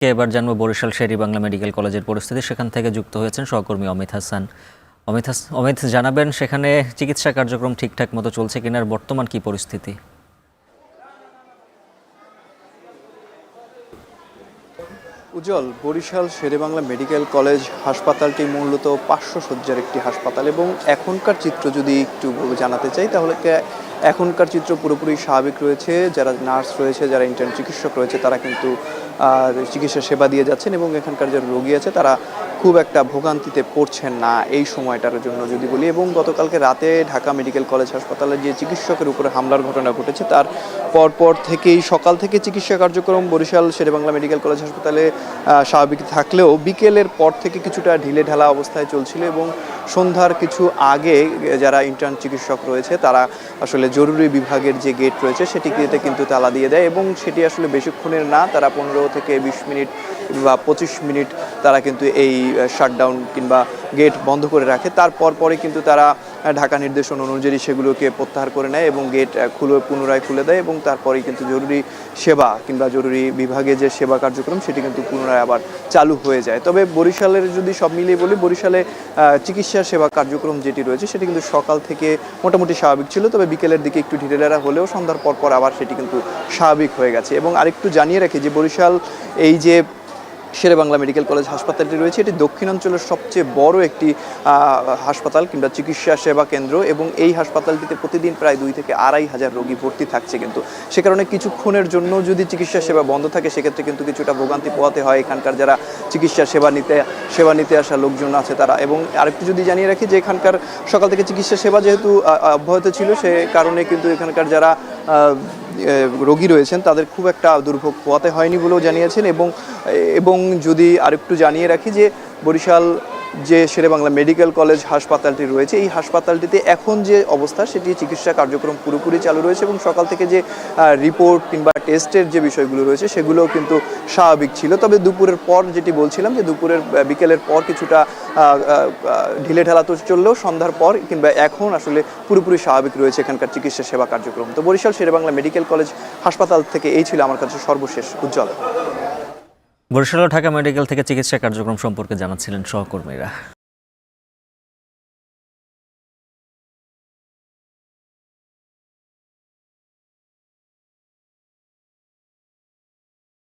এবার জানবো বরিশাল শের-ই-বাংলা মেডিকেল কলেজের পরিস্থিতি। সেখান থেকে যুক্ত হয়েছেন সহকর্মী অমিত হাসান। অমিত, জানাবেন সেখানে চিকিৎসা কার্যক্রম ঠিকঠাক মতো চলছে কিনা, আর বর্তমান কি পরিস্থিতি? উজ্জ্বল, বরিশাল শেরেবাংলা মেডিকেল কলেজ হাসপাতালটি মূলত 500 শয্যার একটি হাসপাতাল এবং এখনকার চিত্র যদি একটু জানাতে চাই তাহলে এখনকার চিত্র পুরোপুরি স্বাভাবিক রয়েছে। যারা নার্স রয়েছে, যারা ইন্টার্ন চিকিৎসক রয়েছে, তারা কিন্তু চিকিৎসা সেবা দিয়ে যাচ্ছেন এবং এখানকার যারা রোগী আছে তারা খুব একটা ভোগান্তিতে পড়ছেন না এই সময়টার জন্য যদি বলি। এবং গতকালকে রাতে ঢাকা মেডিকেল কলেজ হাসপাতালে যে চিকিৎসকের উপরে হামলার ঘটনা ঘটেছে তার পরপর থেকেই সকাল থেকে চিকিৎসা কার্যক্রম বরিশাল শেরেবাংলা মেডিকেল কলেজ হাসপাতালে স্বাভাবিক থাকলেও বিকেলের পর থেকে কিছুটা ঢিলে ঢালা অবস্থায় চলছিল এবং সন্ধ্যার কিছু আগে যারা ইন্টার্ন চিকিৎসক রয়েছে তারা আসলে জরুরি বিভাগের যে গেট রয়েছে সেটিতে কিন্তু তালা দিয়ে দেয় এবং সেটি আসলে বেশিক্ষণের না, তারা 15 থেকে 20 মিনিট বা 25 মিনিট তারা কিন্তু এই শাটডাউন কিংবা গেট বন্ধ করে রাখে। তারপর পরে কিন্তু তারা ঢাকা নির্দেশন অনুযায়ী সেগুলোকে প্রত্যাহার করে নেয় এবং গেট পুনরায় খুলে দেয় এবং তারপরেই কিন্তু জরুরি সেবা কিংবা জরুরি বিভাগে যে সেবা কার্যক্রম সেটি কিন্তু পুনরায় আবার চালু হয়ে যায়। তবে বরিশালের যদি সব মিলিয়ে বলি, বরিশালে চিকিৎসা সেবা কার্যক্রম যেটি রয়েছে সেটি কিন্তু সকাল থেকে মোটামুটি স্বাভাবিক ছিল, তবে বিকেলের দিকে একটু ঢিলেঢালা হলেও সন্ধ্যার পর আবার সেটি কিন্তু স্বাভাবিক হয়ে গেছে। এবং আরেকটু জানিয়ে রাখি যে বরিশাল এই যে শেরেবাংলা মেডিকেল কলেজ হাসপাতালটি রয়েছে এটি দক্ষিণাঞ্চলের সবচেয়ে বড় একটি হাসপাতাল কিংবা চিকিৎসা সেবা কেন্দ্র এবং এই হাসপাতালটিতে প্রতিদিন প্রায় 2 থেকে 2,500 রোগী ভর্তি থাকছে। কিন্তু সে কারণে কিছুক্ষণের জন্য যদি চিকিৎসা সেবা বন্ধ থাকে সেক্ষেত্রে কিন্তু কিছুটা ভোগান্তি পোহাতে হয় এখানকার যারা চিকিৎসা সেবা নিতে আসা লোকজন আছে তারা। এবং আরেকটু যদি জানিয়ে রাখি যে এখানকার সকাল থেকে চিকিৎসা সেবা যেহেতু অব্যাহত ছিল সে কারণে কিন্তু এখানকার যারা রোগী রয়েছেন তাদের খুব একটা দুর্ভোগ পোহাতে হয়নি বলেও জানিয়েছেন। এবং যদি আরেকটু জানিয়ে রাখি যে বরিশাল যে শেরেবাংলা মেডিকেল কলেজ হাসপাতালটি রয়েছে এই হাসপাতালটিতে এখন যে অবস্থা সেটি চিকিৎসা কার্যক্রম পুরোপুরি চালু রয়েছে এবং সকাল থেকে যে রিপোর্ট কিংবা টেস্টের যে বিষয়গুলো রয়েছে সেগুলোও কিন্তু স্বাভাবিক ছিল। তবে দুপুরের পর যেটি বলছিলাম যে বিকেলের পর কিছুটা ঢিলে ঢালা তো চললেও সন্ধ্যার পর কিংবা এখন আসলে পুরোপুরি স্বাভাবিক রয়েছে এখানকার চিকিৎসা সেবা কার্যক্রম। তো বরিশাল শেরেবাংলা মেডিকেল কলেজ হাসপাতাল থেকে এই ছিল আমার কাছে সর্বশেষ। উজ্জ্বল। বরিশাল ও ঢাকা মেডিকেল থেকে চিকিৎসা কার্যক্রম সম্পর্কে জানাচ্ছিলেন সহকর্মীরা।